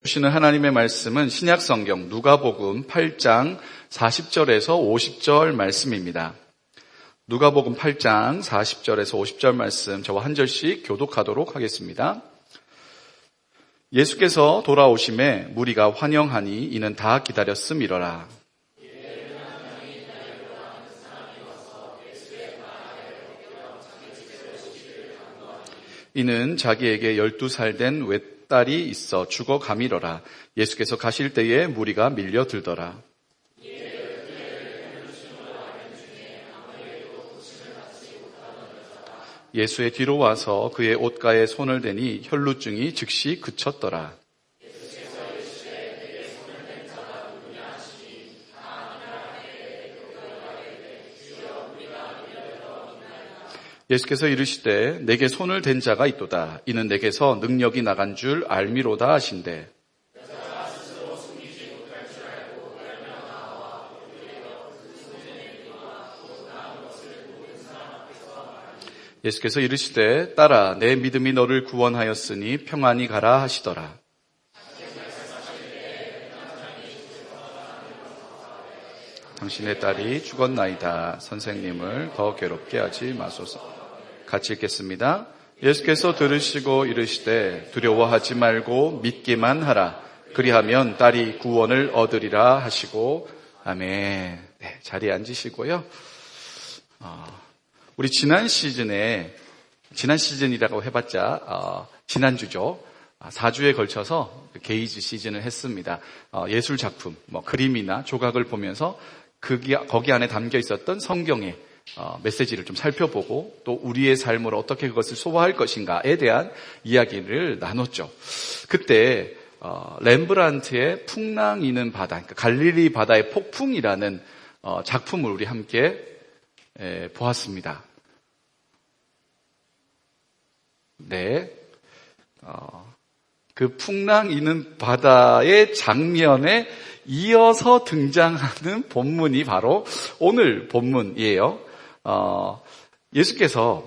주시는 하나님의 말씀은 신약성경 누가복음 8장 40절에서 50절 말씀입니다. 누가복음 8장 40절에서 50절 말씀 저와 한 절씩 교독하도록 하겠습니다. 예수께서 돌아오심에 무리가 환영하니 이는 다 기다렸음이러라. 이는 자기에게 12살 된 외딸이 있어 죽어가미러라. 예수께서 가실 때에 무리가 밀려들더라. 예수의 뒤로 와서 그의 옷가에 손을 대니 혈루증이 즉시 그쳤더라. 예수께서 이르시되 내게 손을 댄 자가 있도다. 이는 내게서 능력이 나간 줄 알미로다 하신대. 예수께서 이르시되 딸아 내 믿음이 너를 구원하였으니 평안히 가라 하시더라. 당신의 딸이 죽었나이다. 선생님을 더 괴롭게 하지 마소서. 같이 읽겠습니다. 예수께서 들으시고 이르시되 두려워하지 말고 믿기만 하라. 그리하면 딸이 구원을 얻으리라 하시고 아멘. 네, 자리에 앉으시고요. 우리 지난 시즌이라고 해봤자 지난주죠. 4주에 걸쳐서 게이지 시즌을 했습니다. 예술 작품, 그림이나 조각을 보면서 거기 안에 담겨 있었던 성경의 메시지를 좀 살펴보고 또 우리의 삶으로 어떻게 그것을 소화할 것인가에 대한 이야기를 나눴죠. 그때 렘브란트의 풍랑이는 바다, 그러니까 갈릴리 바다의 폭풍이라는 작품을 우리 함께 보았습니다. 네, 그 풍랑이는 바다의 장면에 이어서 등장하는 본문이 바로 오늘 본문이에요. 예수께서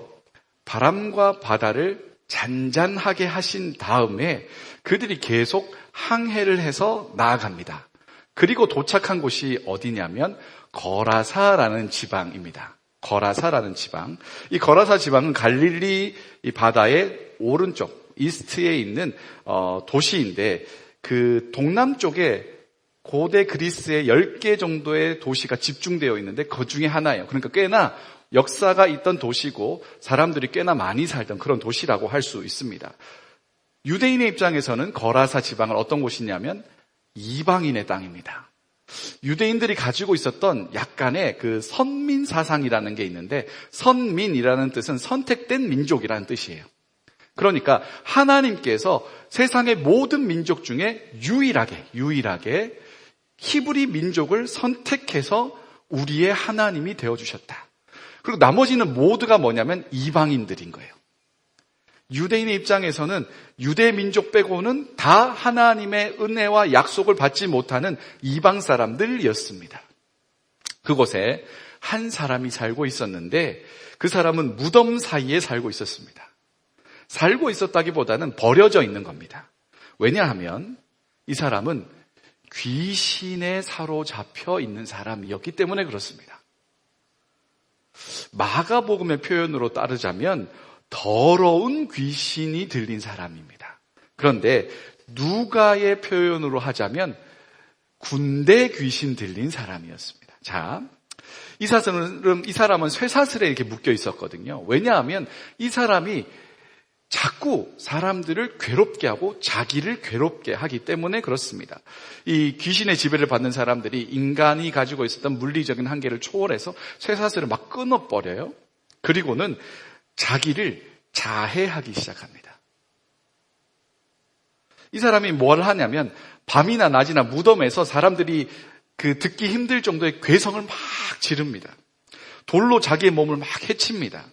바람과 바다를 잔잔하게 하신 다음에 그들이 계속 항해를 해서 나아갑니다. 그리고 도착한 곳이 어디냐면 거라사라는 지방입니다. 거라사라는 지방. 이 거라사 지방은 갈릴리 이 바다의 오른쪽 이스트에 있는 도시인데 그 동남쪽에 고대 그리스의 10개 정도의 도시가 집중되어 있는데 그 중에 하나예요. 그러니까 꽤나 역사가 있던 도시고 사람들이 꽤나 많이 살던 그런 도시라고 할 수 있습니다. 유대인의 입장에서는 거라사 지방은 어떤 곳이냐면 이방인의 땅입니다. 유대인들이 가지고 있었던 약간의 그 선민 사상이라는 게 있는데 선민이라는 뜻은 선택된 민족이라는 뜻이에요. 그러니까 하나님께서 세상의 모든 민족 중에 유일하게 히브리 민족을 선택해서 우리의 하나님이 되어주셨다. 그리고 나머지는 모두가 뭐냐면 이방인들인 거예요. 유대인의 입장에서는 유대 민족 빼고는 다 하나님의 은혜와 약속을 받지 못하는 이방 사람들이었습니다. 그곳에 한 사람이 살고 있었는데 그 사람은 무덤 사이에 살고 있었습니다. 살고 있었다기보다는 버려져 있는 겁니다. 왜냐하면 이 사람은 귀신에 사로잡혀 있는 사람이었기 때문에 그렇습니다. 마가복음의 표현으로 따르자면 더러운 귀신이 들린 사람입니다. 그런데 누가의 표현으로 하자면 군대 귀신 들린 사람이었습니다. 자, 이 사람은 쇠사슬에 이렇게 묶여 있었거든요. 왜냐하면 이 사람이 자꾸 사람들을 괴롭게 하고 자기를 괴롭게 하기 때문에 그렇습니다. 이 귀신의 지배를 받는 사람들이 인간이 가지고 있었던 물리적인 한계를 초월해서 쇠사슬을 막 끊어버려요. 그리고는 자기를 자해하기 시작합니다. 이 사람이 뭘 하냐면 밤이나 낮이나 무덤에서 사람들이 듣기 힘들 정도의 괴성을 막 지릅니다. 돌로 자기의 몸을 막 해칩니다.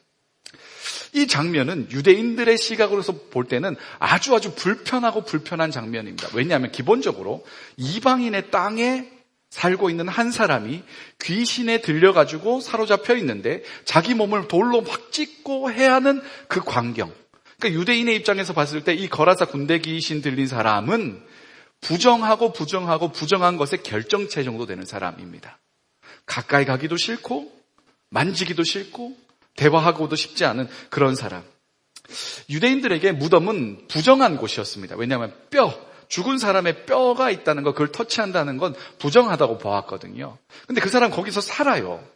이 장면은 유대인들의 시각으로서 볼 때는 아주 불편하고 불편한 장면입니다. 왜냐하면 기본적으로 이방인의 땅에 살고 있는 한 사람이 귀신에 들려가지고 사로잡혀 있는데 자기 몸을 돌로 막 찢고 해야 하는 그 광경. 그러니까 유대인의 입장에서 봤을 때 이 거라사 군대 귀신 들린 사람은 부정한 것의 결정체 정도 되는 사람입니다. 가까이 가기도 싫고 만지기도 싫고 대화하고도 싶지 않은 그런 사람. 유대인들에게 무덤은 부정한 곳이었습니다. 왜냐하면 죽은 사람의 뼈가 있다는 거, 그걸 터치한다는 건 부정하다고 보았거든요. 근데 그 사람 거기서 살아요.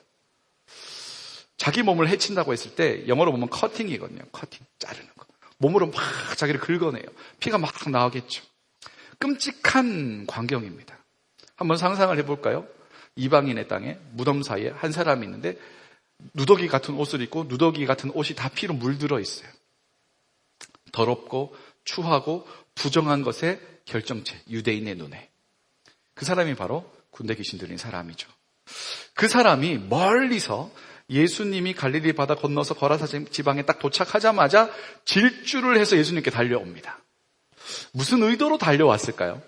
자기 몸을 해친다고 했을 때 영어로 보면 커팅이거든요. 커팅, 자르는 거. 몸으로 막 자기를 긁어내요. 피가 막 나오겠죠. 끔찍한 광경입니다. 한번 상상을 해볼까요? 이방인의 땅에 무덤 사이에 한 사람이 있는데 누더기 같은 옷을 입고 누더기 같은 옷이 다 피로 물들어 있어요. 더럽고 추하고 부정한 것의 결정체, 유대인의 눈에. 그 사람이 바로 군대 귀신 들린 사람이죠. 그 사람이 멀리서 예수님이 갈릴리 바다 건너서 거라사 지방에 딱 도착하자마자 질주를 해서 예수님께 달려옵니다. 무슨 의도로 달려왔을까요?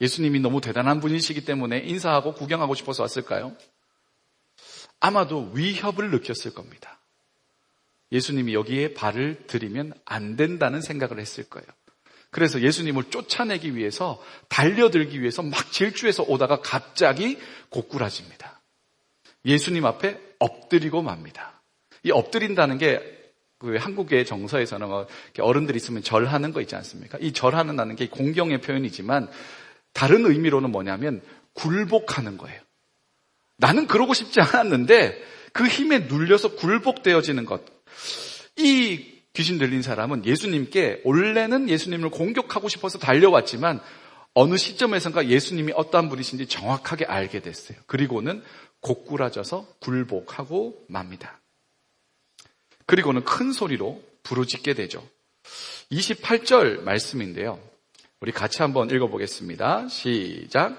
예수님이 너무 대단한 분이시기 때문에 인사하고 구경하고 싶어서 왔을까요? 아마도 위협을 느꼈을 겁니다. 예수님이 여기에 발을 들이면 안 된다는 생각을 했을 거예요. 그래서 예수님을 쫓아내기 위해서, 달려들기 위해서 막 질주해서 오다가 갑자기 고꾸라집니다. 예수님 앞에 엎드리고 맙니다. 이 엎드린다는 게 그 한국의 정서에서는 어른들이 있으면 절하는 거 있지 않습니까? 이 절하는 게 공경의 표현이지만 다른 의미로는 뭐냐면 굴복하는 거예요. 나는 그러고 싶지 않았는데 그 힘에 눌려서 굴복되어지는 것. 이 귀신 들린 사람은 예수님께 원래는 예수님을 공격하고 싶어서 달려왔지만 어느 시점에선가 예수님이 어떠한 분이신지 정확하게 알게 됐어요. 그리고는 고꾸라져서 굴복하고 맙니다. 그리고는 큰 소리로 부르짖게 되죠. 28절 말씀인데요. 우리 같이 한번 읽어보겠습니다. 시작.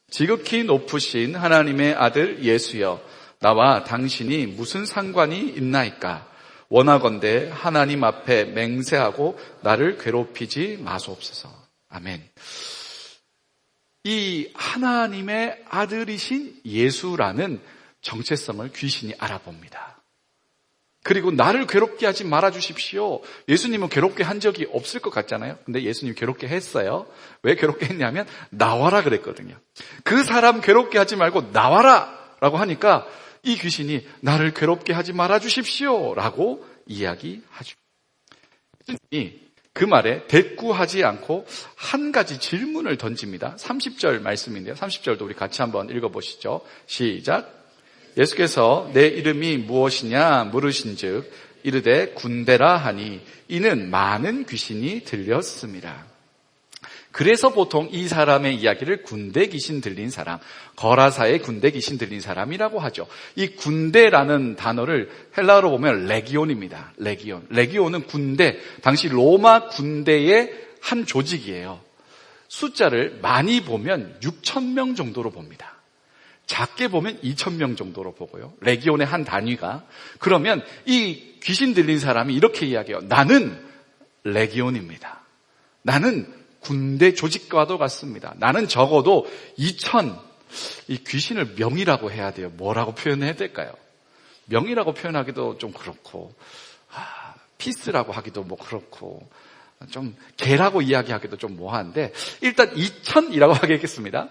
지극히 높으신 하나님의 아들 예수여, 나와 당신이 무슨 상관이 있나이까? 원하건대 하나님 앞에 맹세하고 나를 괴롭히지 마소옵소서. 아멘. 이 하나님의 아들이신 예수라는 정체성을 귀신이 알아봅니다. 그리고 나를 괴롭게 하지 말아주십시오. 예수님은 괴롭게 한 적이 없을 것 같잖아요. 근데 예수님 괴롭게 했어요. 왜 괴롭게 했냐면 나와라 그랬거든요. 그 사람 괴롭게 하지 말고 나와라 라고 하니까 이 귀신이 나를 괴롭게 하지 말아주십시오 라고 이야기하죠. 그 말에 대꾸하지 않고 한 가지 질문을 던집니다. 30절 말씀인데요. 30절도 우리 같이 한번 읽어보시죠. 시작. 예수께서 내 이름이 무엇이냐 물으신즉 이르되 군대라 하니 이는 많은 귀신이 들렸습니다. 그래서 보통 이 사람의 이야기를 군대 귀신 들린 사람, 거라사의 군대 귀신 들린 사람이라고 하죠. 이 군대라는 단어를 헬라어로 보면 레기온입니다. 레기온. 레기온은 군대, 당시 로마 군대의 한 조직이에요. 숫자를 많이 보면 6,000명 정도로 봅니다. 작게 보면 2,000명 정도로 보고요. 레기온의 한 단위가. 그러면 이 귀신 들린 사람이 이렇게 이야기해요. 나는 레기온입니다. 나는 군대 조직과도 같습니다. 나는 적어도 2,000, 이 귀신을 명이라고 해야 돼요. 뭐라고 표현해야 될까요? 명이라고 표현하기도 좀 그렇고, 피스라고 하기도 뭐 그렇고, 좀 개라고 이야기하기도 좀 뭐한데, 일단 2,000이라고 하겠습니다.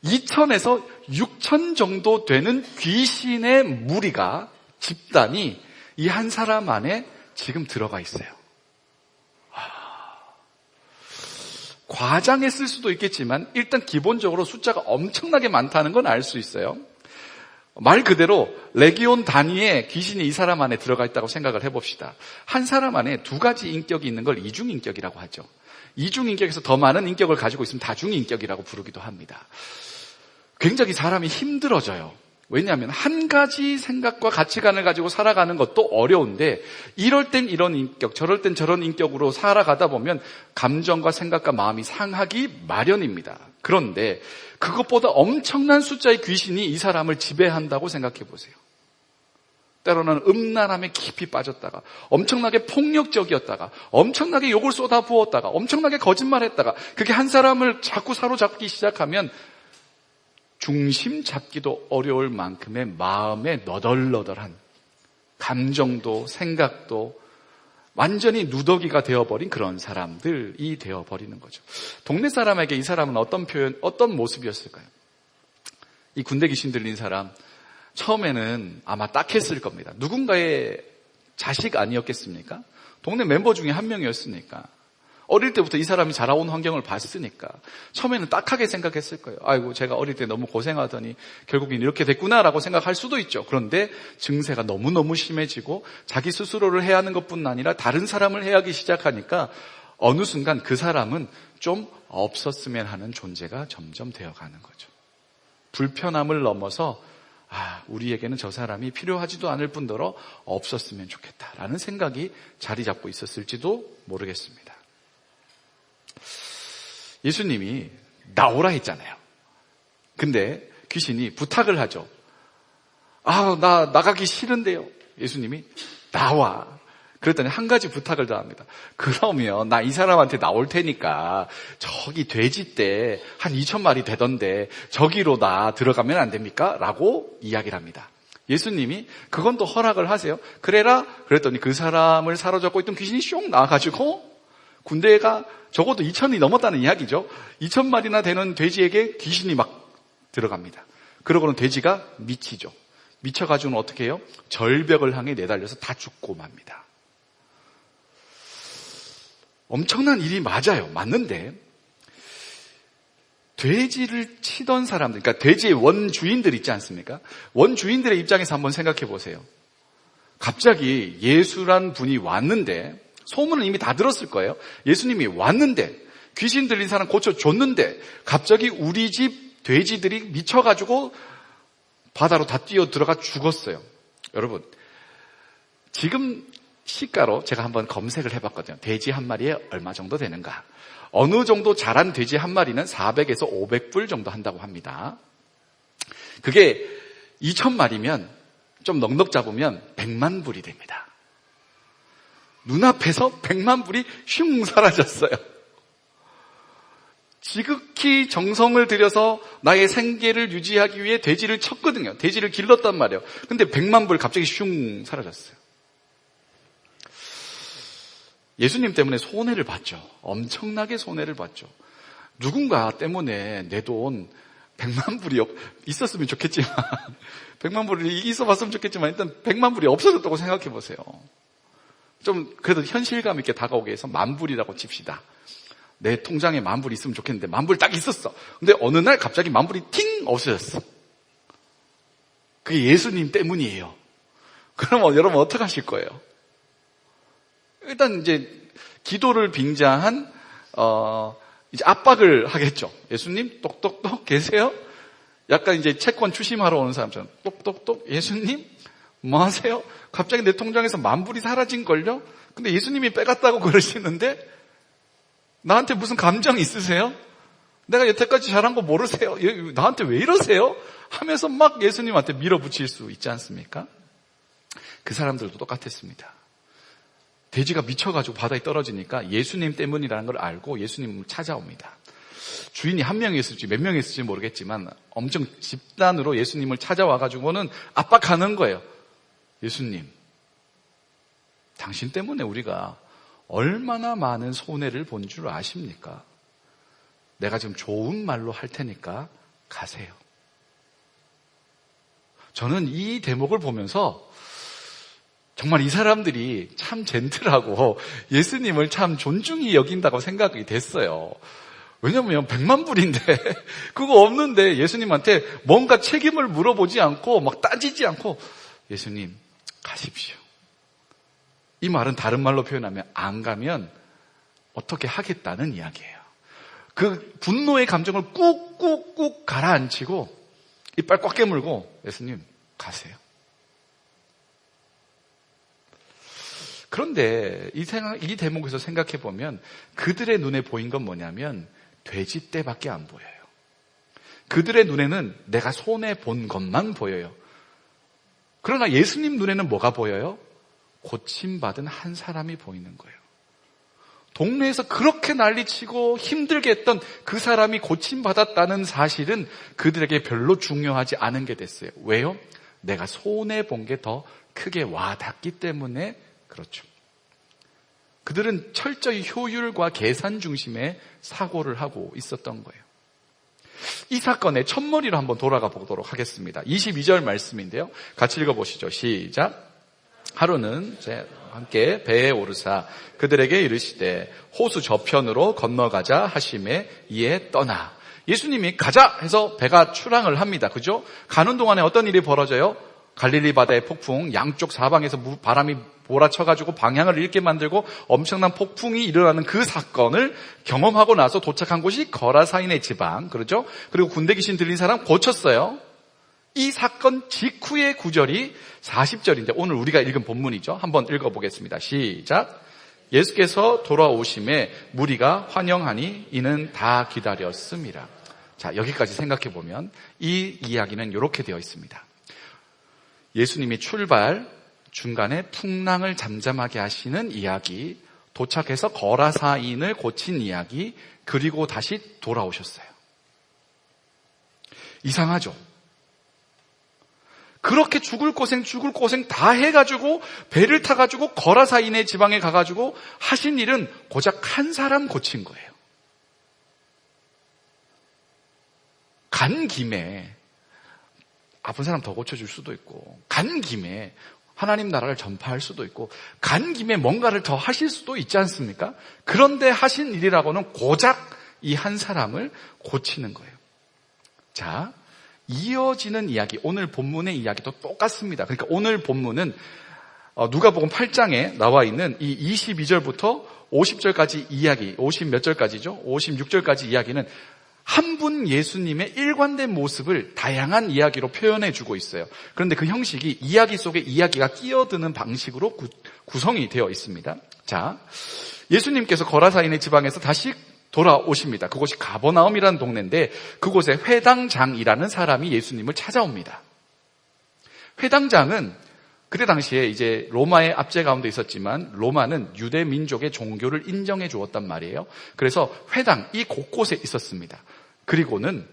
2,000에서 6,000 정도 되는 귀신의 무리가, 집단이 이 한 사람 안에 지금 들어가 있어요. 과장했을 수도 있겠지만 일단 기본적으로 숫자가 엄청나게 많다는 건 알 수 있어요. 말 그대로 레기온 단위의 귀신이 이 사람 안에 들어가 있다고 생각을 해봅시다. 한 사람 안에 두 가지 인격이 있는 걸 이중인격이라고 하죠. 이중인격에서 더 많은 인격을 가지고 있으면 다중인격이라고 부르기도 합니다. 굉장히 사람이 힘들어져요. 왜냐하면 한 가지 생각과 가치관을 가지고 살아가는 것도 어려운데 이럴 땐 이런 인격, 저럴 땐 저런 인격으로 살아가다 보면 감정과 생각과 마음이 상하기 마련입니다. 그런데 그것보다 엄청난 숫자의 귀신이 이 사람을 지배한다고 생각해 보세요. 때로는 음란함에 깊이 빠졌다가 엄청나게 폭력적이었다가 엄청나게 욕을 쏟아부었다가 엄청나게 거짓말했다가 그게 한 사람을 자꾸 사로잡기 시작하면 중심 잡기도 어려울 만큼의 마음의 너덜너덜한 감정도 생각도 완전히 누더기가 되어버린 그런 사람들이 되어버리는 거죠. 동네 사람에게 이 사람은 어떤 모습이었을까요? 이 군대 귀신 들린 사람, 처음에는 아마 딱했을 겁니다. 누군가의 자식 아니었겠습니까? 동네 멤버 중에 한 명이었으니까. 어릴 때부터 이 사람이 자라온 환경을 봤으니까 처음에는 딱하게 생각했을 거예요. 아이고, 제가 어릴 때 너무 고생하더니 결국엔 이렇게 됐구나라고 생각할 수도 있죠. 그런데 증세가 너무너무 심해지고 자기 스스로를 해하는 것뿐 아니라 다른 사람을 해하기 시작하니까 어느 순간 그 사람은 좀 없었으면 하는 존재가 점점 되어가는 거죠. 불편함을 넘어서 우리에게는 저 사람이 필요하지도 않을 뿐더러 없었으면 좋겠다라는 생각이 자리 잡고 있었을지도 모르겠습니다. 예수님이 나오라 했잖아요. 근데 귀신이 부탁을 하죠. 나 나가기 싫은데요. 예수님이 나와. 그랬더니 한 가지 부탁을 더 합니다. 그러면 나 이 사람한테 나올 테니까 저기 돼지 떼 한 2,000마리 되던데 저기로 나 들어가면 안 됩니까? 라고 이야기를 합니다. 예수님이 그건 또 허락을 하세요. 그래라. 그랬더니 그 사람을 사로잡고 있던 귀신이 슉 나와가지고 군대가 적어도 2,000이 넘었다는 이야기죠. 2,000마리나 되는 돼지에게 귀신이 막 들어갑니다. 그러고는 돼지가 미치죠. 미쳐가지고는 어떻게 해요? 절벽을 향해 내달려서 다 죽고 맙니다. 엄청난 일이 맞아요. 맞는데 돼지를 치던 사람들, 그러니까 돼지의 원주인들 있지 않습니까? 원주인들의 입장에서 한번 생각해 보세요. 갑자기 예수란 분이 왔는데, 소문은 이미 다 들었을 거예요. 예수님이 왔는데, 귀신 들린 사람 고쳐줬는데 갑자기 우리 집 돼지들이 미쳐가지고 바다로 다 뛰어 들어가 죽었어요. 여러분, 지금 시가로 제가 한번 검색을 해봤거든요. 돼지 한 마리에 얼마 정도 되는가. 어느 정도 자란 돼지 한 마리는 400에서 500불 정도 한다고 합니다. 그게 2,000마리면 좀 넉넉 잡으면 100만 불이 됩니다. 눈앞에서 100만 불이 슝 사라졌어요. 지극히 정성을 들여서 나의 생계를 유지하기 위해 돼지를 쳤거든요. 돼지를 길렀단 말이에요. 근데 100만 불 갑자기 슝 사라졌어요. 예수님 때문에 손해를 봤죠. 엄청나게 손해를 봤죠. 누군가 때문에 내 돈 100만 불이 있었으면 좋겠지만 100만 불이 있어봤으면 좋겠지만 일단 100만 불이 없어졌다고 생각해 보세요. 좀 그래도 현실감 있게 다가오게 해서 10,000불이라고 칩시다. 내 통장에 10,000불 있으면 좋겠는데 10,000불 딱 있었어. 근데 어느 날 갑자기 10,000불이 팅 없어졌어. 그게 예수님 때문이에요. 그러면 여러분 어떻게 하실 거예요? 일단 이제 기도를 빙자한 이제 압박을 하겠죠. 예수님 똑똑똑 계세요? 약간 이제 채권 추심하러 오는 사람처럼 똑똑똑 예수님 뭐 하세요? 갑자기 내 통장에서 10,000불이 사라진걸요? 근데 예수님이 빼갔다고 그러시는데 나한테 무슨 감정 있으세요? 내가 여태까지 잘한 거 모르세요? 나한테 왜 이러세요? 하면서 막 예수님한테 밀어붙일 수 있지 않습니까? 그 사람들도 똑같았습니다. 돼지가 미쳐가지고 바다에 떨어지니까 예수님 때문이라는 걸 알고 예수님을 찾아옵니다. 주인이 한 명이었을지 몇 명이었을지 모르겠지만 엄청 집단으로 예수님을 찾아와가지고는 압박하는 거예요. 예수님, 당신 때문에 우리가 얼마나 많은 손해를 본 줄 아십니까? 내가 지금 좋은 말로 할 테니까 가세요. 저는 이 대목을 보면서 정말 이 사람들이 참 젠틀하고 예수님을 참 존중히 여긴다고 생각이 됐어요. 왜냐면 100만 불인데 그거 없는데 예수님한테 뭔가 책임을 물어보지 않고 막 따지지 않고 예수님 가십시오. 이 말은 다른 말로 표현하면 안 가면 어떻게 하겠다는 이야기예요. 그 분노의 감정을 꾹꾹꾹 가라앉히고 이빨 꽉 깨물고 예수님 가세요. 그런데 이 대목에서 생각해 보면 그들의 눈에 보인 건 뭐냐면 돼지떼밖에 안 보여요. 그들의 눈에는 내가 손해 본 것만 보여요. 그러나 예수님 눈에는 뭐가 보여요? 고침받은 한 사람이 보이는 거예요. 동네에서 그렇게 난리치고 힘들게 했던 그 사람이 고침받았다는 사실은 그들에게 별로 중요하지 않은 게 됐어요. 왜요? 내가 손해 본 게 더 크게 와닿기 때문에 그렇죠. 그들은 철저히 효율과 계산 중심의 사고를 하고 있었던 거예요. 이 사건의 첫머리로 한번 돌아가 보도록 하겠습니다. 22절 말씀인데요. 같이 읽어보시죠. 시작. 하루는 함께 배에 오르사 그들에게 이르시되 호수 저편으로 건너가자 하심에 이에 떠나. 예수님이 가자 해서 배가 출항을 합니다. 그죠? 가는 동안에 어떤 일이 벌어져요? 갈릴리 바다의 폭풍, 양쪽 사방에서 바람이 몰아쳐가지고 방향을 잃게 만들고 엄청난 폭풍이 일어나는 그 사건을 경험하고 나서 도착한 곳이 거라사인의 지방, 그렇죠? 그리고 군대 귀신 들린 사람 고쳤어요. 이 사건 직후의 구절이 40절인데 오늘 우리가 읽은 본문이죠. 한번 읽어보겠습니다. 시작. 예수께서 돌아오심에 무리가 환영하니 이는 다 기다렸음이라. 자, 여기까지 생각해 보면 이 이야기는 이렇게 되어 있습니다. 예수님이 출발 중간에 풍랑을 잠잠하게 하시는 이야기, 도착해서 거라사인을 고친 이야기, 그리고 다시 돌아오셨어요. 이상하죠? 그렇게 죽을 고생 다 해가지고 배를 타가지고 거라사인의 지방에 가가지고 하신 일은 고작 한 사람 고친 거예요. 간 김에 아픈 사람 더 고쳐줄 수도 있고, 간 김에 하나님 나라를 전파할 수도 있고, 간 김에 뭔가를 더 하실 수도 있지 않습니까? 그런데 하신 일이라고는 고작 이 한 사람을 고치는 거예요. 자, 이어지는 이야기, 오늘 본문의 이야기도 똑같습니다. 그러니까 오늘 본문은 누가복음 8장에 나와 있는 이 22절부터 50절까지 이야기, 50 몇 절까지죠? 56절까지 이야기는 한 분 예수님의 일관된 모습을 다양한 이야기로 표현해 주고 있어요. 그런데 그 형식이 이야기 속에 이야기가 끼어드는 방식으로 구성이 되어 있습니다. 자, 예수님께서 거라사인의 지방에서 다시 돌아오십니다. 그곳이 가버나움이라는 동네인데 그곳에 회당장이라는 사람이 예수님을 찾아옵니다. 회당장은 그때 당시에 이제 로마의 압제 가운데 있었지만 로마는 유대 민족의 종교를 인정해 주었단 말이에요. 그래서 회당 이 곳곳에 있었습니다. 그리고는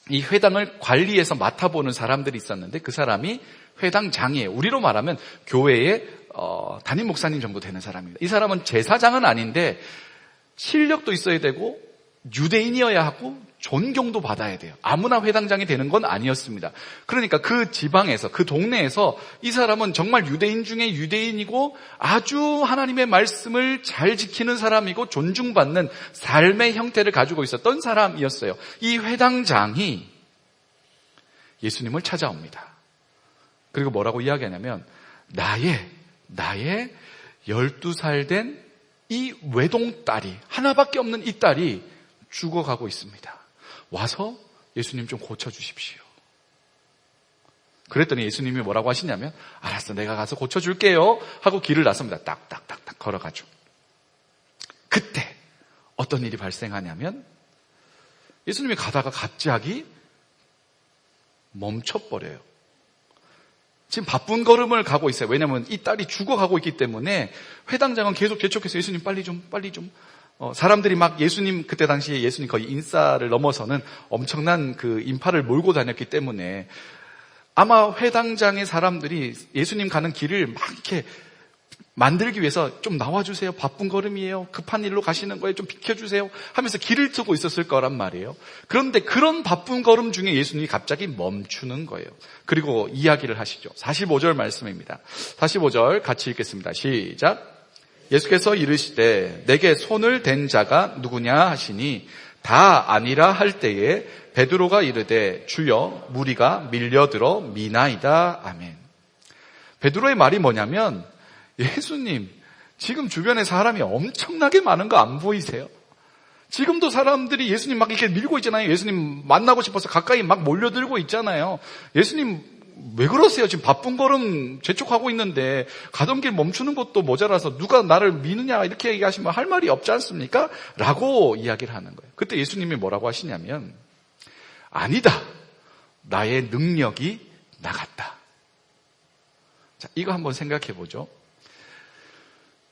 이 회당을 관리해서 맡아보는 사람들이 있었는데 그 사람이 회당장이에요. 우리로 말하면 교회의 담임 목사님 정도 되는 사람입니다. 이 사람은 제사장은 아닌데 실력도 있어야 되고 유대인이어야 하고 존경도 받아야 돼요. 아무나 회당장이 되는 건 아니었습니다. 그러니까 그 지방에서, 그 동네에서 이 사람은 정말 유대인 중에 유대인이고 아주 하나님의 말씀을 잘 지키는 사람이고 존중받는 삶의 형태를 가지고 있었던 사람이었어요. 이 회당장이 예수님을 찾아옵니다. 그리고 뭐라고 이야기하냐면 나의 12살 된 이 외동딸이, 하나밖에 없는 이 딸이 죽어가고 있습니다. 와서 예수님 좀 고쳐주십시오. 그랬더니 예수님이 뭐라고 하시냐면 알았어, 내가 가서 고쳐줄게요 하고 길을 나섭니다. 딱딱딱딱 걸어가죠. 그때 어떤 일이 발생하냐면 예수님이 가다가 갑자기 멈춰버려요. 지금 바쁜 걸음을 가고 있어요. 왜냐하면 이 딸이 죽어가고 있기 때문에 회당장은 계속 재촉해서 예수님 빨리 좀 사람들이 막 예수님, 그때 당시에 예수님 거의 인사를 넘어서는 엄청난 그 인파를 몰고 다녔기 때문에 아마 회당장의 사람들이 예수님 가는 길을 막 이렇게 만들기 위해서 좀 나와주세요. 바쁜 걸음이에요. 급한 일로 가시는 거예요. 좀 비켜주세요. 하면서 길을 트고 있었을 거란 말이에요. 그런데 그런 바쁜 걸음 중에 예수님이 갑자기 멈추는 거예요. 그리고 이야기를 하시죠. 45절 말씀입니다. 45절 같이 읽겠습니다. 시작. 예수께서 이르시되 내게 손을 댄 자가 누구냐 하시니 다 아니라 할 때에 베드로가 이르되 주여 무리가 밀려들어 미나이다. 아멘. 베드로의 말이 뭐냐면 예수님, 지금 주변에 사람이 엄청나게 많은 거 안 보이세요? 지금도 사람들이 예수님 막 이렇게 밀고 있잖아요. 예수님 만나고 싶어서 가까이 막 몰려들고 있잖아요. 예수님 왜 그러세요? 지금 바쁜 걸음 재촉하고 있는데 가던 길 멈추는 것도 모자라서 누가 나를 미느냐 이렇게 얘기하시면 할 말이 없지 않습니까? 라고 이야기를 하는 거예요. 그때 예수님이 뭐라고 하시냐면 아니다. 나의 능력이 나갔다. 자, 이거 한번 생각해 보죠.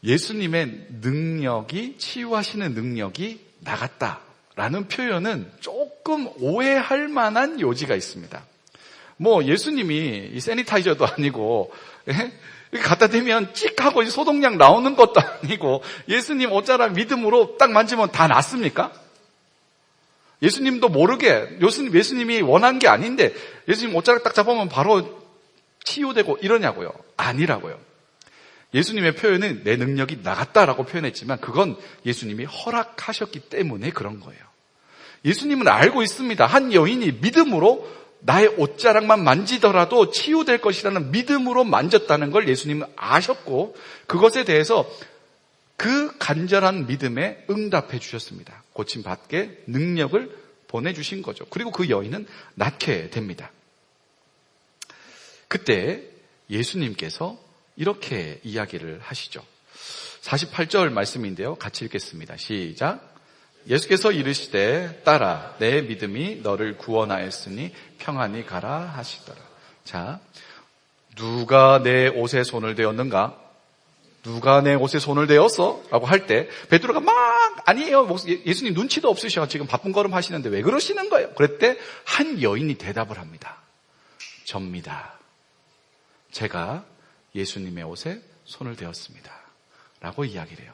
예수님의 능력이, 치유하시는 능력이 나갔다라는 표현은 조금 오해할 만한 요지가 있습니다. 뭐 예수님이 이 세니타이저도 아니고, 예? 갖다 대면 찍 하고 소독약 나오는 것도 아니고, 예수님 옷자락 믿음으로 딱 만지면 다 낫습니까? 예수님도 모르게, 예수님이 원한 게 아닌데, 예수님 옷자락 딱 잡으면 바로 치유되고 이러냐고요? 아니라고요. 예수님의 표현은 내 능력이 나갔다라고 표현했지만, 그건 예수님이 허락하셨기 때문에 그런 거예요. 예수님은 알고 있습니다. 한 여인이 믿음으로 나의 옷자락만 만지더라도 치유될 것이라는 믿음으로 만졌다는 걸 예수님은 아셨고, 그것에 대해서 그 간절한 믿음에 응답해 주셨습니다. 고침받게 능력을 보내주신 거죠. 그리고 그 여인은 낫게 됩니다. 그때 예수님께서 이렇게 이야기를 하시죠. 48절 말씀인데요. 같이 읽겠습니다. 시작. 예수께서 이르시되 딸아 내 믿음이 너를 구원하였으니 평안히 가라 하시더라. 자, 누가 내 옷에 손을 대었는가? 누가 내 옷에 손을 대었어? 라고 할 때 베드로가 막 아니에요. 예수님 눈치도 없으셔. 지금 바쁜 걸음 하시는데 왜 그러시는 거예요? 그랬대 한 여인이 대답을 합니다. 접니다. 제가 예수님의 옷에 손을 대었습니다. 라고 이야기를 해요.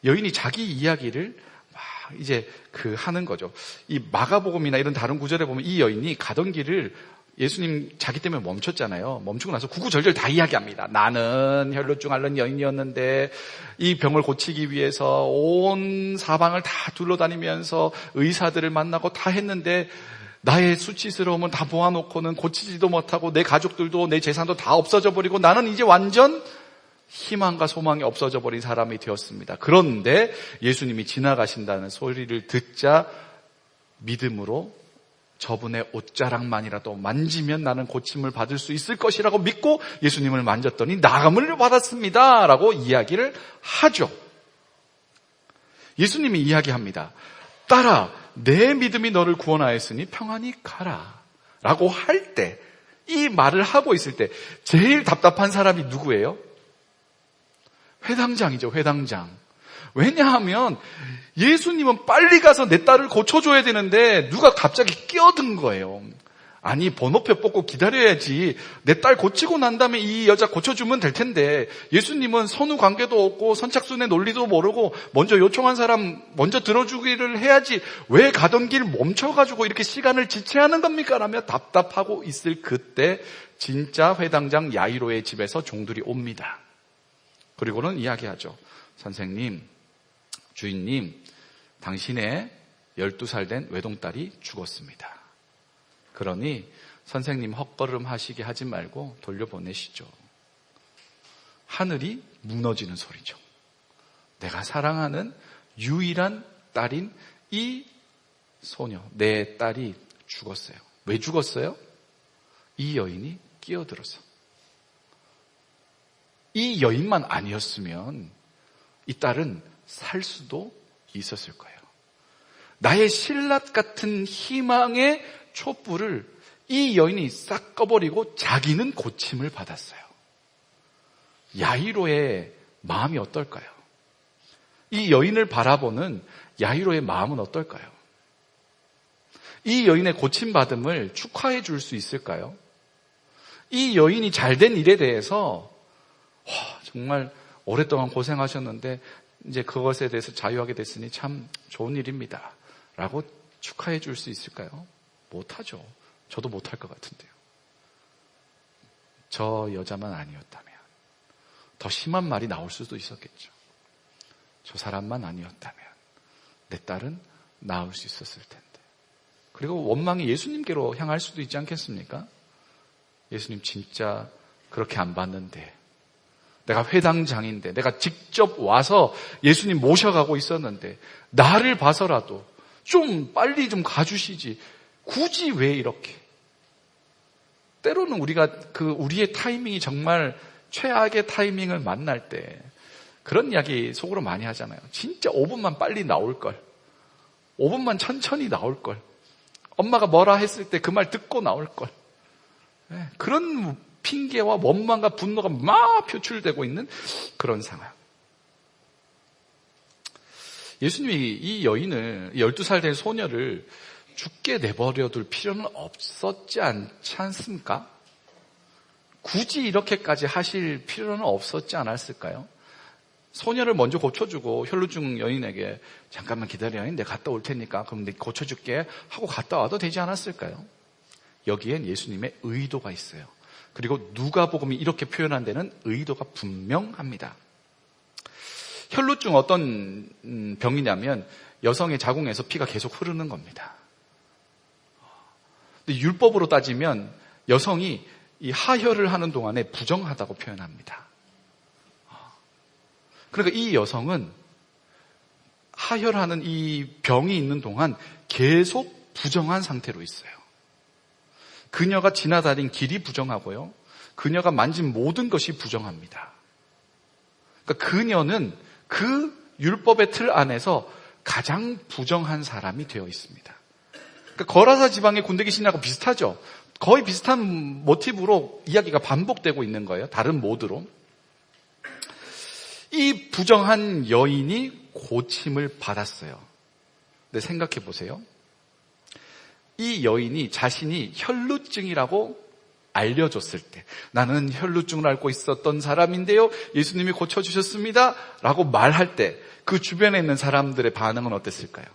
여인이 자기 이야기를 막 이제 하는 거죠. 이 마가복음이나 이런 다른 구절에 보면 이 여인이 가던 길을 예수님 자기 때문에 멈췄잖아요. 멈추고 나서 구구절절 다 이야기합니다. 나는 혈루증 앓는 여인이었는데 이 병을 고치기 위해서 온 사방을 다 둘러다니면서 의사들을 만나고 다 했는데 나의 수치스러움은 다 모아놓고는 고치지도 못하고 내 가족들도 내 재산도 다 없어져 버리고 나는 이제 완전 희망과 소망이 없어져 버린 사람이 되었습니다. 그런데 예수님이 지나가신다는 소리를 듣자 믿음으로 저분의 옷자락만이라도 만지면 나는 고침을 받을 수 있을 것이라고 믿고 예수님을 만졌더니 나음을 받았습니다. 라고 이야기를 하죠. 예수님이 이야기합니다. 딸아, 내 믿음이 너를 구원하였으니 평안히 가라. 라고 할 때, 이 말을 하고 있을 때 제일 답답한 사람이 누구예요? 회당장이죠, 회당장. 왜냐하면 예수님은 빨리 가서 내 딸을 고쳐줘야 되는데 누가 갑자기 끼어든 거예요. 아니, 번호표 뽑고 기다려야지. 내 딸 고치고 난 다음에 이 여자 고쳐주면 될 텐데 예수님은 선후 관계도 없고 선착순의 논리도 모르고 먼저 요청한 사람 먼저 들어주기를 해야지 왜 가던 길 멈춰가지고 이렇게 시간을 지체하는 겁니까? 라며 답답하고 있을 그때 진짜 회당장 야이로의 집에서 종들이 옵니다. 그리고는 이야기하죠. 선생님, 주인님, 당신의 12살 된 외동딸이 죽었습니다. 그러니 선생님 헛걸음 하시게 하지 말고 돌려보내시죠. 하늘이 무너지는 소리죠. 내가 사랑하는 유일한 딸인 이 소녀, 내 딸이 죽었어요. 왜 죽었어요? 이 여인이 끼어들어서. 이 여인만 아니었으면 이 딸은 살 수도 있었을 거예요. 나의 신라 같은 희망의 촛불을 이 여인이 싹 꺼버리고 자기는 고침을 받았어요. 야이로의 마음이 어떨까요? 이 여인을 바라보는 야이로의 마음은 어떨까요? 이 여인의 고침받음을 축하해 줄 수 있을까요? 이 여인이 잘된 일에 대해서 정말 오랫동안 고생하셨는데 이제 그것에 대해서 자유하게 됐으니 참 좋은 일입니다. 라고 축하해 줄 수 있을까요? 못하죠. 저도 못할 것 같은데요. 저 여자만 아니었다면 더 심한 말이 나올 수도 있었겠죠. 저 사람만 아니었다면 내 딸은 나을 수 있었을 텐데. 그리고 원망이 예수님께로 향할 수도 있지 않겠습니까? 예수님 진짜 그렇게 안 봤는데, 내가 회당장인데, 내가 직접 와서 예수님 모셔가고 있었는데 나를 봐서라도 좀 빨리 좀 가주시지. 굳이 왜 이렇게? 때로는 우리가 우리의 타이밍이 정말 최악의 타이밍을 만날 때 그런 이야기 속으로 많이 하잖아요. 진짜 5분만 빨리 나올 걸. 5분만 천천히 나올 걸. 엄마가 뭐라 했을 때 그 말 듣고 나올 걸. 그런 핑계와 원망과 분노가 막 표출되고 있는 그런 상황. 예수님이 이 여인을, 12살 된 소녀를 죽게 내버려둘 필요는 없었지 않지 않습니까? 굳이 이렇게까지 하실 필요는 없었지 않았을까요? 소녀를 먼저 고쳐주고 혈루증 여인에게 잠깐만 기다려, 내가 갔다 올 테니까 그럼 내가 고쳐줄게 하고 갔다 와도 되지 않았을까요? 여기엔 예수님의 의도가 있어요. 그리고 누가복음이 이렇게 표현한 데는 의도가 분명합니다. 혈루증 어떤 병이냐면 여성의 자궁에서 피가 계속 흐르는 겁니다. 근데 율법으로 따지면 여성이 이 하혈을 하는 동안에 부정하다고 표현합니다. 그러니까 이 여성은 하혈하는 이 병이 있는 동안 계속 부정한 상태로 있어요. 그녀가 지나다닌 길이 부정하고요. 그녀가 만진 모든 것이 부정합니다. 그러니까 그녀는 그 율법의 틀 안에서 가장 부정한 사람이 되어 있습니다. 그러니까 거라사 지방의 군대 귀신하고 비슷하죠. 거의 비슷한 모티브로 이야기가 반복되고 있는 거예요. 다른 모드로. 이 부정한 여인이 고침을 받았어요. 근데 생각해 보세요. 이 여인이 자신이 혈루증이라고 알려줬을 때, 나는 혈루증을 앓고 있었던 사람인데요, 예수님이 고쳐주셨습니다 라고 말할 때 그 주변에 있는 사람들의 반응은 어땠을까요?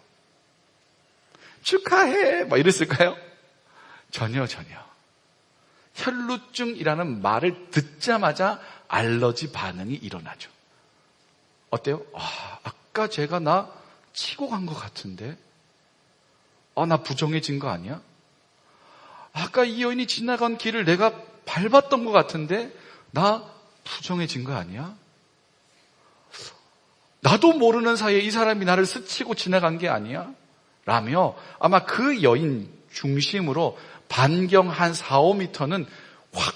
축하해 막 이랬을까요? 전혀. 혈루증이라는 말을 듣자마자 알러지 반응이 일어나죠. 어때요? 아까 제가 나 치고 간 것 같은데, 나 부정해진 거 아니야? 아까 이 여인이 지나간 길을 내가 밟았던 것 같은데 나 부정해진 거 아니야? 나도 모르는 사이에 이 사람이 나를 스치고 지나간 게 아니야? 라며 아마 그 여인 중심으로 반경 한 4, 5m는 확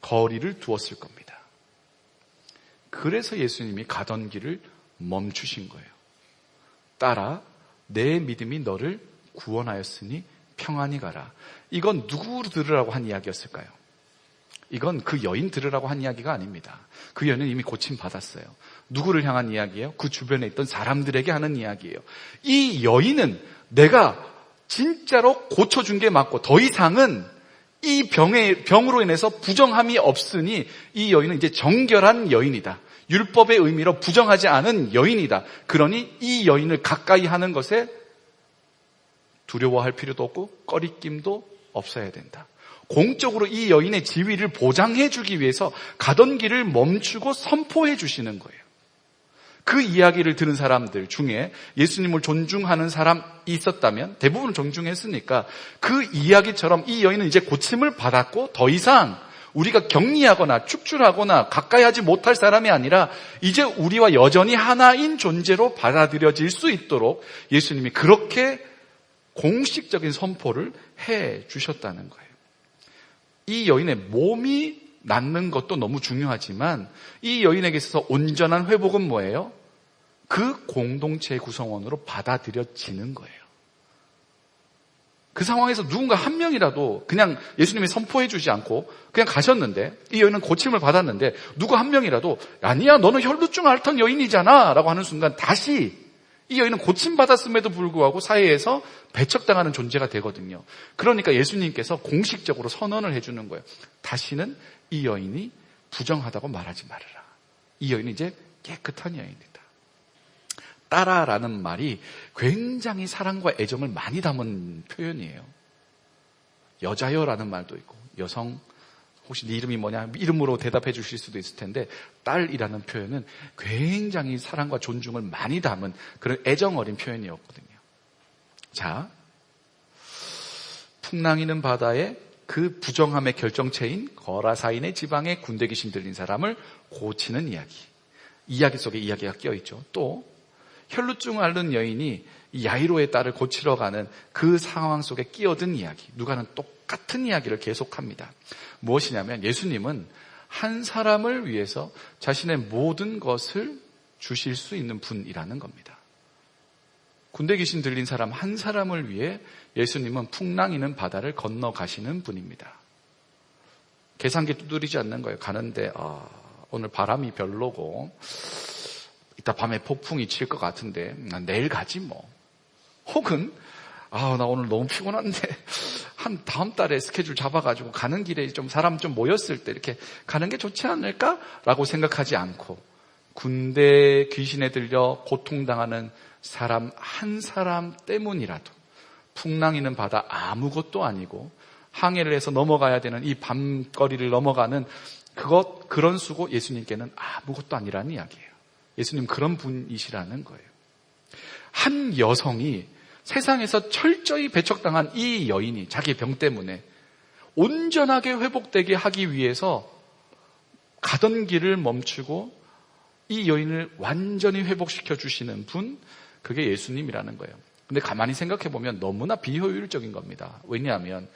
거리를 두었을 겁니다. 그래서 예수님이 가던 길을 멈추신 거예요. 딸아, 내 믿음이 너를 구원하였으니 평안히 가라. 이건 누구 들으라고 한 이야기였을까요? 이건 그 여인 들으라고 한 이야기가 아닙니다. 그 여인은 이미 고침받았어요. 누구를 향한 이야기예요? 그 주변에 있던 사람들에게 하는 이야기예요. 이 여인은 내가 진짜로 고쳐준 게 맞고 더 이상은 이 병으로 인해서 부정함이 없으니 이 여인은 이제 정결한 여인이다. 율법의 의미로 부정하지 않은 여인이다. 그러니 이 여인을 가까이 하는 것에 두려워할 필요도 없고 꺼리낌도 없어야 된다. 공적으로 이 여인의 지위를 보장해 주기 위해서 가던 길을 멈추고 선포해 주시는 거예요. 그 이야기를 들은 사람들 중에 예수님을 존중하는 사람이 있었다면 대부분 존중했으니까 그 이야기처럼 이 여인은 이제 고침을 받았고 더 이상 우리가 격리하거나 축출하거나 가까이 하지 못할 사람이 아니라 이제 우리와 여전히 하나인 존재로 받아들여질 수 있도록 예수님이 그렇게 공식적인 선포를 해 주셨다는 거예요. 이 여인의 몸이 낫는 것도 너무 중요하지만 이 여인에게 있어서 온전한 회복은 뭐예요? 그 공동체의 구성원으로 받아들여지는 거예요. 그 상황에서 누군가 한 명이라도 그냥 예수님이 선포해 주지 않고 그냥 가셨는데 이 여인은 고침을 받았는데 누구 한 명이라도 아니야 너는 혈루증 앓던 여인이잖아 라고 하는 순간 다시 이 여인은 고침받았음에도 불구하고 사회에서 배척당하는 존재가 되거든요. 그러니까 예수님께서 공식적으로 선언을 해주는 거예요. 다시는 이 여인이 부정하다고 말하지 말아라. 이 여인은 이제 깨끗한 여인이다. 딸아라는 말이 굉장히 사랑과 애정을 많이 담은 표현이에요. 여자여라는 말도 있고 여성 혹시 네 이름이 뭐냐 이름으로 대답해 주실 수도 있을 텐데 딸이라는 표현은 굉장히 사랑과 존중을 많이 담은 그런 애정 어린 표현이었거든요. 자, 풍랑이는 바다에 그 부정함의 결정체인 거라사인의 지방에 군대 귀신 들린 사람을 고치는 이야기 속에 이야기가 끼어있죠. 또 혈루증을 앓는 여인이 야이로의 딸을 고치러 가는 그 상황 속에 끼어든 이야기, 누가는 똑같은 이야기를 계속합니다. 무엇이냐면 예수님은 한 사람을 위해서 자신의 모든 것을 주실 수 있는 분이라는 겁니다. 군대 귀신 들린 사람 한 사람을 위해 예수님은 풍랑이는 바다를 건너가시는 분입니다. 계산기 두드리지 않는 거예요. 가는데 오늘 바람이 별로고 이따 밤에 폭풍이 칠 것 같은데 내일 가지 뭐. 혹은 나 오늘 너무 피곤한데 한 다음 달에 스케줄 잡아가지고 가는 길에 좀 사람 좀 모였을 때 이렇게 가는 게 좋지 않을까라고 생각하지 않고 군대 귀신에 들려 고통당하는 사람 한 사람 때문이라도 풍랑이는 바다 아무것도 아니고 항해를 해서 넘어가야 되는 이 밤거리를 넘어가는 그런 수고 예수님께는 아무것도 아니라는 이야기예요. 예수님 그런 분이시라는 거예요. 한 여성이 세상에서 철저히 배척당한 이 여인이 자기 병 때문에 온전하게 회복되게 하기 위해서 가던 길을 멈추고 이 여인을 완전히 회복시켜 주시는 분, 그게 예수님이라는 거예요. 근데 가만히 생각해 보면 너무나 비효율적인 겁니다. 왜냐하면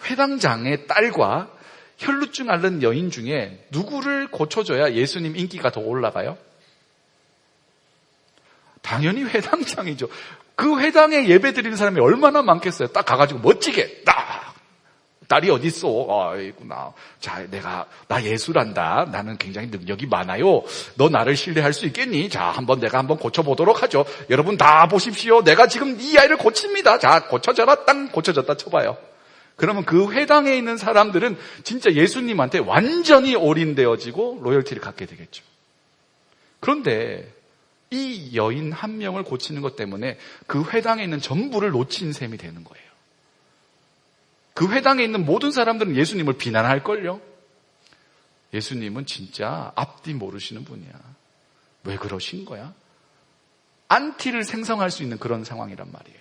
회당장의 딸과 혈루증 앓는 여인 중에 누구를 고쳐줘야 예수님 인기가 더 올라가요? 당연히 회당장이죠. 그 회당에 예배 드리는 사람이 얼마나 많겠어요. 딱 가가지고 멋지게 딱 딸이 어디 있어? 아이구나. 자, 나 예술한다. 나는 굉장히 능력이 많아요. 너 나를 신뢰할 수 있겠니? 자, 내가 한번 고쳐보도록 하죠. 여러분 다 보십시오. 내가 지금 이 아이를 고칩니다. 자, 고쳐져라. 땅 고쳐졌다 쳐봐요. 그러면 그 회당에 있는 사람들은 진짜 예수님한테 완전히 올인되어지고 로열티를 갖게 되겠죠. 그런데 이 여인 한 명을 고치는 것 때문에 그 회당에 있는 전부를 놓친 셈이 되는 거예요. 그 회당에 있는 모든 사람들은 예수님을 비난할걸요. 예수님은 진짜 앞뒤 모르시는 분이야. 왜 그러신 거야? 안티를 생성할 수 있는 그런 상황이란 말이에요.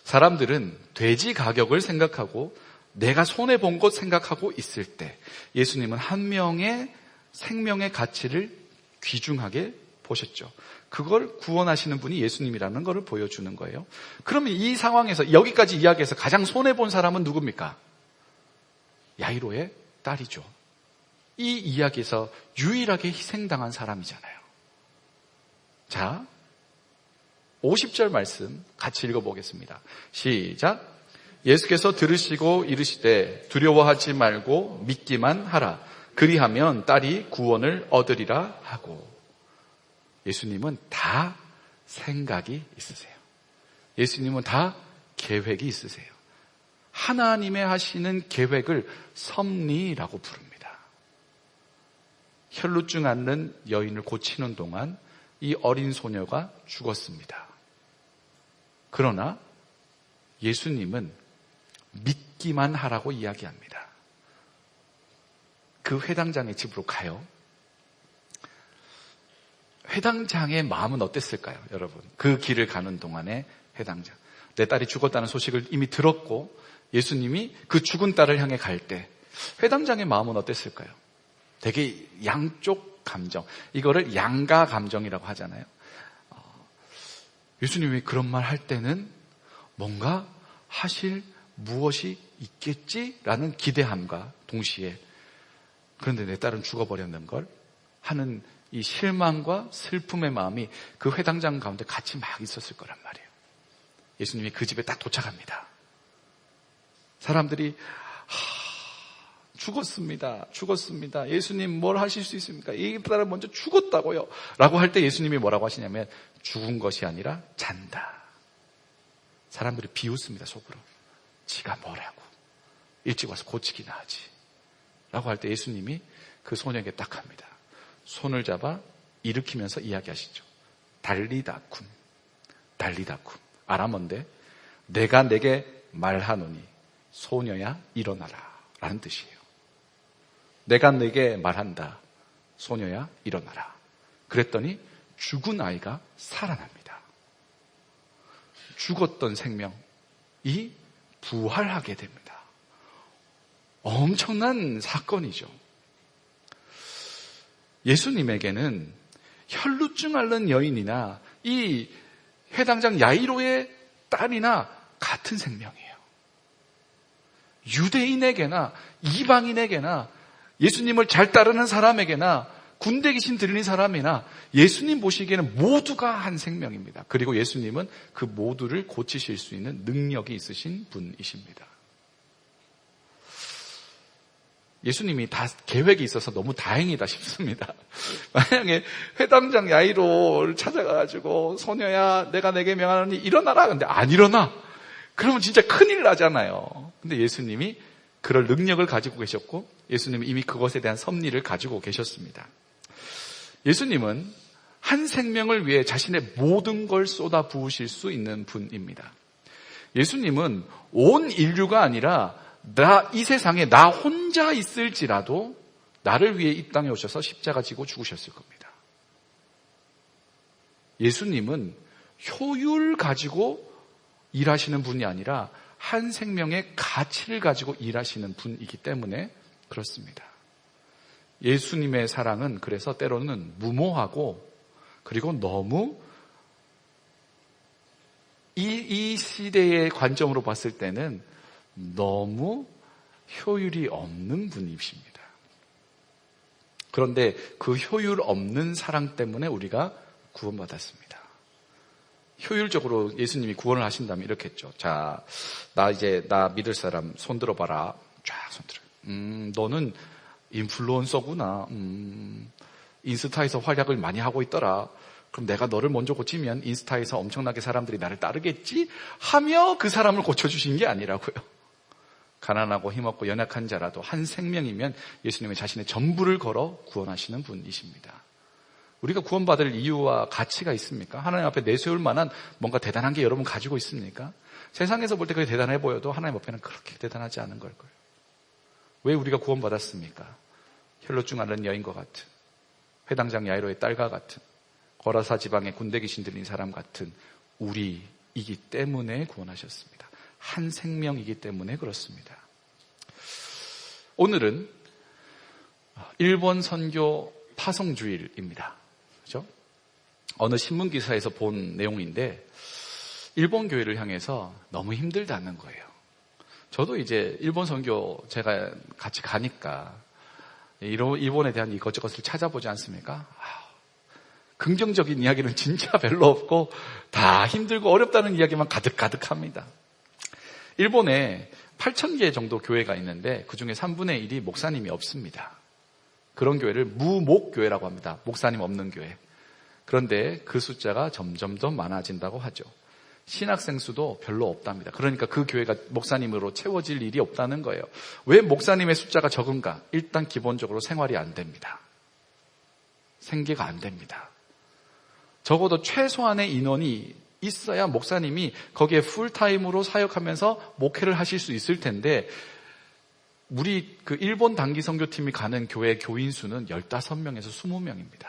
사람들은 돼지 가격을 생각하고 내가 손해본 것 생각하고 있을 때 예수님은 한 명의 생명의 가치를 귀중하게 보셨죠. 그걸 구원하시는 분이 예수님이라는 것을 보여주는 거예요. 그러면 이 상황에서 여기까지 이야기해서 가장 손해본 사람은 누굽니까? 야이로의 딸이죠. 이 이야기에서 유일하게 희생당한 사람이잖아요. 자, 50절 말씀 같이 읽어보겠습니다. 시작. 예수께서 들으시고 이르시되 두려워하지 말고 믿기만 하라. 그리하면 딸이 구원을 얻으리라 하고. 예수님은 다 생각이 있으세요. 예수님은 다 계획이 있으세요. 하나님의 하시는 계획을 섭리라고 부릅니다. 혈루증 앓는 여인을 고치는 동안 이 어린 소녀가 죽었습니다. 그러나 예수님은 믿기만 하라고 이야기합니다. 그 회당장의 집으로 가요. 회당장의 마음은 어땠을까요, 여러분? 그 길을 가는 동안에 회당장. 내 딸이 죽었다는 소식을 이미 들었고 예수님이 그 죽은 딸을 향해 갈 때 회당장의 마음은 어땠을까요? 되게 양쪽 감정, 이거를 양가 감정이라고 하잖아요. 예수님이 그런 말 할 때는 뭔가 하실 무엇이 있겠지라는 기대함과 동시에 그런데 내 딸은 죽어버렸는 걸 하는 이 실망과 슬픔의 마음이 그 회당장 가운데 같이 막 있었을 거란 말이에요. 예수님이 그 집에 딱 도착합니다. 사람들이 죽었습니다. 예수님 뭘 하실 수 있습니까? 이 딸은 먼저 죽었다고요. 라고 할 때 예수님이 뭐라고 하시냐면 죽은 것이 아니라 잔다. 사람들이 비웃습니다, 속으로. 지가 뭐라고. 일찍 와서 고치기나 하지. 라고 할 때 예수님이 그 소녀에게 딱 합니다. 손을 잡아 일으키면서 이야기하시죠. 달리다쿰. 아람어인데 내가 내게 말하노니 소녀야 일어나라 라는 뜻이에요. 내가 내게 말한다. 소녀야 일어나라. 그랬더니 죽은 아이가 살아납니다. 죽었던 생명이 부활하게 됩니다. 엄청난 사건이죠. 예수님에게는 혈루증 앓는 여인이나 이 회당장 야이로의 딸이나 같은 생명이에요. 유대인에게나 이방인에게나 예수님을 잘 따르는 사람에게나 군대 귀신 들리는 사람이나 예수님 보시기에는 모두가 한 생명입니다. 그리고 예수님은 그 모두를 고치실 수 있는 능력이 있으신 분이십니다. 예수님이 다 계획이 있어서 너무 다행이다 싶습니다. 만약에 회당장 야이로를 찾아가가지고 소녀야 내가 내게 명하노니 일어나라. 근데 안 일어나. 그러면 진짜 큰일 나잖아요. 근데 예수님이 그럴 능력을 가지고 계셨고 예수님은 이미 그것에 대한 섭리를 가지고 계셨습니다. 예수님은 한 생명을 위해 자신의 모든 걸 쏟아 부으실 수 있는 분입니다. 예수님은 온 인류가 아니라 이 세상에 나 혼자 있을지라도 나를 위해 이 땅에 오셔서 십자가 지고 죽으셨을 겁니다. 예수님은 효율 가지고 일하시는 분이 아니라 한 생명의 가치를 가지고 일하시는 분이기 때문에 그렇습니다. 예수님의 사랑은 그래서 때로는 무모하고 그리고 너무 이 시대의 관점으로 봤을 때는 너무 효율이 없는 분이십니다. 그런데 그 효율 없는 사랑 때문에 우리가 구원받았습니다. 효율적으로 예수님이 구원을 하신다면 이렇게 했죠. 자, 나 믿을 사람 손 들어봐라. 쫙 손 들어. 너는 인플루언서구나. 인스타에서 활약을 많이 하고 있더라. 그럼 내가 너를 먼저 고치면 인스타에서 엄청나게 사람들이 나를 따르겠지? 하며 그 사람을 고쳐주신 게 아니라고요. 가난하고 힘없고 연약한 자라도 한 생명이면 예수님의 자신의 전부를 걸어 구원하시는 분이십니다. 우리가 구원받을 이유와 가치가 있습니까? 하나님 앞에 내세울 만한 뭔가 대단한 게 여러분 가지고 있습니까? 세상에서 볼 때 그게 대단해 보여도 하나님 앞에는 그렇게 대단하지 않은 걸 거예요. 왜 우리가 구원받았습니까? 혈루증 앓는 여인과 같은, 회당장 야이로의 딸과 같은, 거라사 지방의 군대 귀신 들린 사람 같은 우리이기 때문에 구원하셨습니다. 한 생명이기 때문에 그렇습니다. 오늘은 일본 선교 파송주일입니다. 그죠? 어느 신문 기사에서 본 내용인데 일본 교회를 향해서 너무 힘들다는 거예요. 저도 이제 일본 선교 제가 같이 가니까 일본에 대한 이것저것을 찾아보지 않습니까? 긍정적인 이야기는 진짜 별로 없고 다 힘들고 어렵다는 이야기만 가득가득합니다. 일본에 8,000개 정도 교회가 있는데 그중에 3분의 1이 목사님이 없습니다. 그런 교회를 무목교회라고 합니다. 목사님 없는 교회. 그런데 그 숫자가 점점 더 많아진다고 하죠. 신학생 수도 별로 없답니다. 그러니까 그 교회가 목사님으로 채워질 일이 없다는 거예요. 왜 목사님의 숫자가 적은가? 일단 기본적으로 생활이 안 됩니다. 생계가 안 됩니다. 적어도 최소한의 인원이 있어야 목사님이 거기에 풀타임으로 사역하면서 목회를 하실 수 있을 텐데 우리 그 일본 단기 선교팀이 가는 교회 교인 수는 15명에서 20명입니다.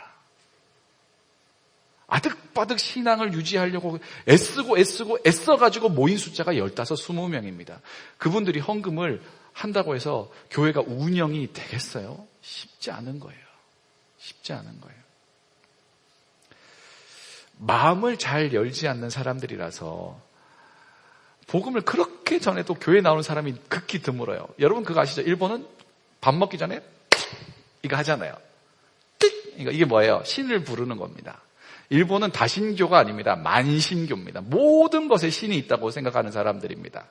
아득바득 신앙을 유지하려고 애써가지고 모인 숫자가 15, 20명입니다. 그분들이 헌금을 한다고 해서 교회가 운영이 되겠어요? 쉽지 않은 거예요. 쉽지 않은 거예요. 마음을 잘 열지 않는 사람들이라서 복음을 그렇게 전해도 교회 나오는 사람이 극히 드물어요. 여러분 그거 아시죠? 일본은 밥 먹기 전에 이거 하잖아요. 이게 뭐예요? 신을 부르는 겁니다. 일본은 다신교가 아닙니다. 만신교입니다. 모든 것에 신이 있다고 생각하는 사람들입니다.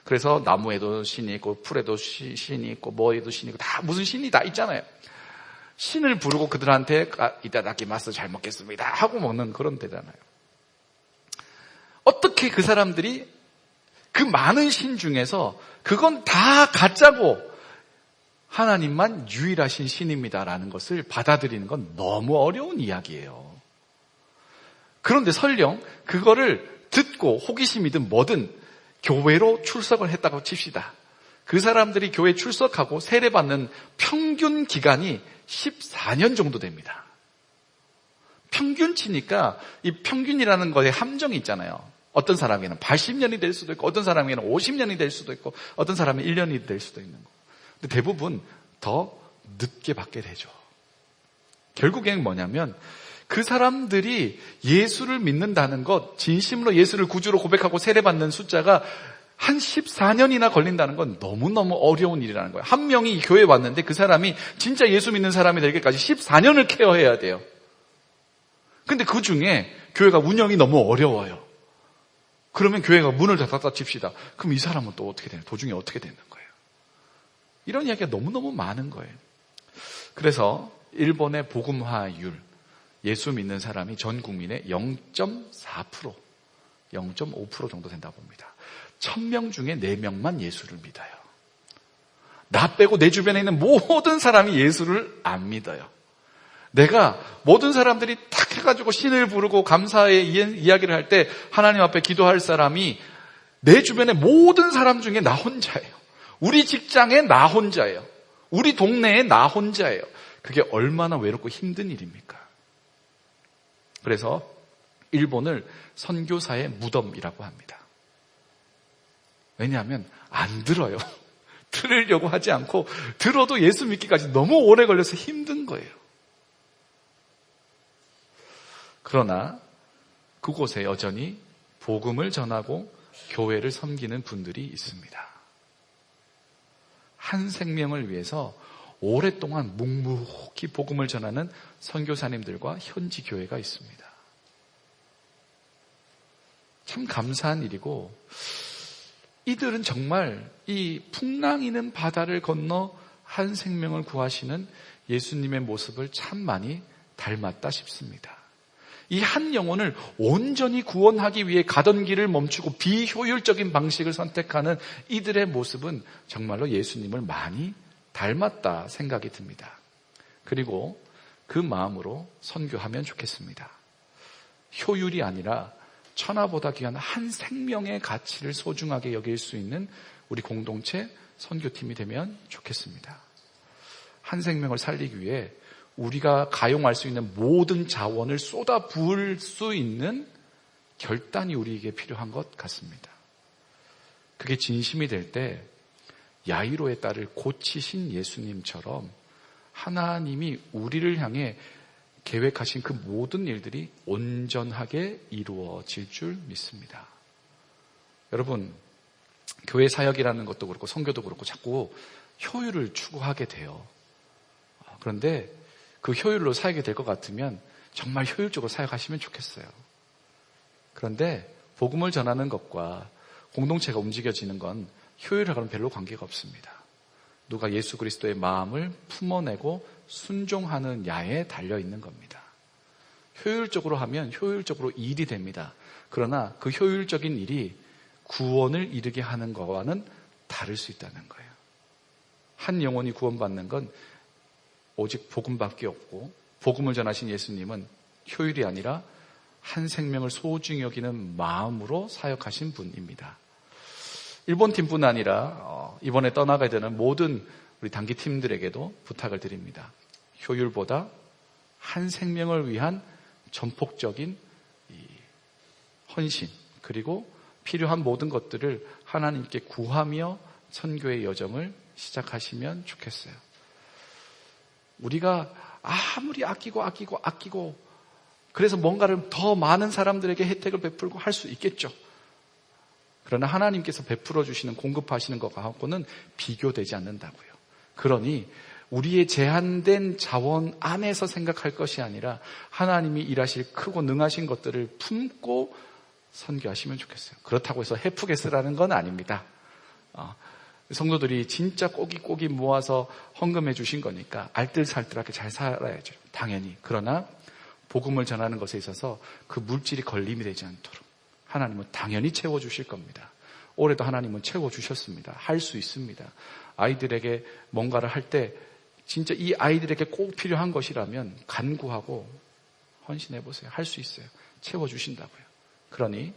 그래서 나무에도 신이 있고 풀에도 신이 있고 뭐에도 신이 있고 다 무슨 신이 다 있잖아요. 신을 부르고 그들한테 이따다키마스 잘 먹겠습니다 하고 먹는 그런 데잖아요. 어떻게 그 사람들이 그 많은 신 중에서 그건 다 가짜고 하나님만 유일하신 신입니다라는 것을 받아들이는 건 너무 어려운 이야기예요. 그런데 설령 그거를 듣고 호기심이든 뭐든 교회로 출석을 했다고 칩시다. 그 사람들이 교회 출석하고 세례받는 평균 기간이 14년 정도 됩니다. 평균 치니까 이 평균이라는 것에 함정이 있잖아요. 어떤 사람에게는 80년이 될 수도 있고 어떤 사람에게는 50년이 될 수도 있고 어떤 사람은 1년이 될 수도 있는 거. 근데 대부분 더 늦게 받게 되죠. 결국엔 뭐냐면 그 사람들이 예수를 믿는다는 것, 진심으로 예수를 구주로 고백하고 세례받는 숫자가 한 14년이나 걸린다는 건 너무너무 어려운 일이라는 거예요. 한 명이 교회에 왔는데 그 사람이 진짜 예수 믿는 사람이 되기까지 14년을 케어해야 돼요. 근데 그 중에 교회가 운영이 너무 어려워요. 그러면 교회가 문을 닫았다 칩시다. 그럼 이 사람은 또 어떻게 되나요? 도중에 어떻게 되는 거예요? 이런 이야기가 너무너무 많은 거예요. 그래서 일본의 복음화율, 예수 믿는 사람이 전 국민의 0.4%, 0.5% 정도 된다고 봅니다. 1000명 중에 4명만 예수를 믿어요. 나 빼고 내 주변에 있는 모든 사람이 예수를 안 믿어요. 내가 모든 사람들이 탁 해가지고 신을 부르고 감사의 이야기를 할 때 하나님 앞에 기도할 사람이 내 주변의 모든 사람 중에 나 혼자예요. 우리 직장에 나 혼자예요. 우리 동네에 나 혼자예요. 그게 얼마나 외롭고 힘든 일입니까? 그래서 일본을 선교사의 무덤이라고 합니다. 왜냐하면 안 들어요. 들으려고 하지 않고 들어도 예수 믿기까지 너무 오래 걸려서 힘든 거예요. 그러나 그곳에 여전히 복음을 전하고 교회를 섬기는 분들이 있습니다. 한 생명을 위해서 오랫동안 묵묵히 복음을 전하는 선교사님들과 현지 교회가 있습니다. 참 감사한 일이고, 이들은 정말 이 풍랑이는 바다를 건너 한 생명을 구하시는 예수님의 모습을 참 많이 닮았다 싶습니다. 이 한 영혼을 온전히 구원하기 위해 가던 길을 멈추고 비효율적인 방식을 선택하는 이들의 모습은 정말로 예수님을 많이 닮았다 생각이 듭니다. 그리고 그 마음으로 선교하면 좋겠습니다. 효율이 아니라 천하보다 귀한 한 생명의 가치를 소중하게 여길 수 있는 우리 공동체 선교팀이 되면 좋겠습니다. 한 생명을 살리기 위해 우리가 가용할 수 있는 모든 자원을 쏟아 부을 수 있는 결단이 우리에게 필요한 것 같습니다. 그게 진심이 될 때 야이로의 딸을 고치신 예수님처럼 하나님이 우리를 향해 계획하신 그 모든 일들이 온전하게 이루어질 줄 믿습니다. 여러분, 교회 사역이라는 것도 그렇고 선교도 그렇고 자꾸 효율을 추구하게 돼요. 그런데 그 효율로 사역이 될 것 같으면 정말 효율적으로 사역하시면 좋겠어요. 그런데 복음을 전하는 것과 공동체가 움직여지는 건 효율하고는 별로 관계가 없습니다. 누가 예수 그리스도의 마음을 품어내고 순종하는 야에 달려있는 겁니다. 효율적으로 하면 효율적으로 일이 됩니다. 그러나 그 효율적인 일이 구원을 이루게 하는 것과는 다를 수 있다는 거예요. 한 영혼이 구원받는 건 오직 복음밖에 없고, 복음을 전하신 예수님은 효율이 아니라 한 생명을 소중히 여기는 마음으로 사역하신 분입니다. 일본 팀뿐 아니라 이번에 떠나가야 되는 모든 우리 단기팀들에게도 부탁을 드립니다. 효율보다 한 생명을 위한 전폭적인 헌신, 그리고 필요한 모든 것들을 하나님께 구하며 선교의 여정을 시작하시면 좋겠어요. 우리가 아무리 아끼고 그래서 뭔가를 더 많은 사람들에게 혜택을 베풀고 할 수 있겠죠. 그러나 하나님께서 베풀어 주시는, 공급하시는 것하고는 비교되지 않는다고요. 그러니 우리의 제한된 자원 안에서 생각할 것이 아니라 하나님이 일하실 크고 능하신 것들을 품고 선교하시면 좋겠어요. 그렇다고 해서 헤프게 쓰라는 건 아닙니다. 성도들이 진짜 꼬깃꼬깃 모아서 헌금해 주신 거니까 알뜰살뜰하게 잘 살아야죠. 당연히. 그러나 복음을 전하는 것에 있어서 그 물질이 걸림이 되지 않도록 하나님은 당연히 채워주실 겁니다. 올해도 하나님은 채워주셨습니다. 할 수 있습니다. 아이들에게 뭔가를 할 때 진짜 이 아이들에게 꼭 필요한 것이라면 간구하고 헌신해보세요. 할 수 있어요. 채워주신다고요. 그러니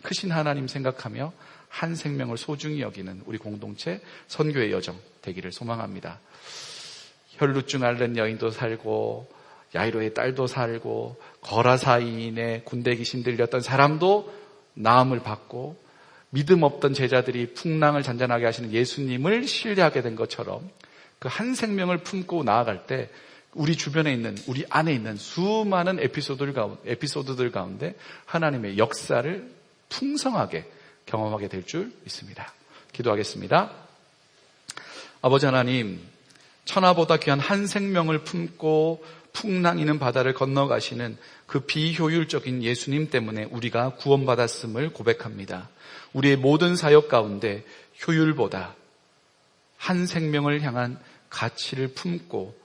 크신 하나님 생각하며 한 생명을 소중히 여기는 우리 공동체 선교의 여정 되기를 소망합니다. 혈루증 앓는 여인도 살고 야이로의 딸도 살고 거라사인의 군대 귀신 들렸던 사람도 나음을 받고 믿음 없던 제자들이 풍랑을 잔잔하게 하시는 예수님을 신뢰하게 된 것처럼 그 한 생명을 품고 나아갈 때 우리 주변에 있는, 우리 안에 있는 수많은 에피소드들 가운데 하나님의 역사를 풍성하게 경험하게 될 줄 믿습니다. 기도하겠습니다. 아버지 하나님, 천하보다 귀한 한 생명을 품고 풍랑이는 바다를 건너가시는 그 비효율적인 예수님 때문에 우리가 구원받았음을 고백합니다. 우리의 모든 사역 가운데 효율보다 한 생명을 향한 가치를 품고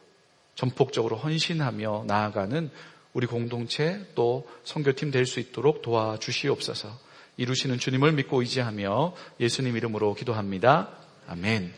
전폭적으로 헌신하며 나아가는 우리 공동체 또 선교팀 될 수 있도록 도와주시옵소서. 이루시는 주님을 믿고 의지하며 예수님 이름으로 기도합니다. 아멘.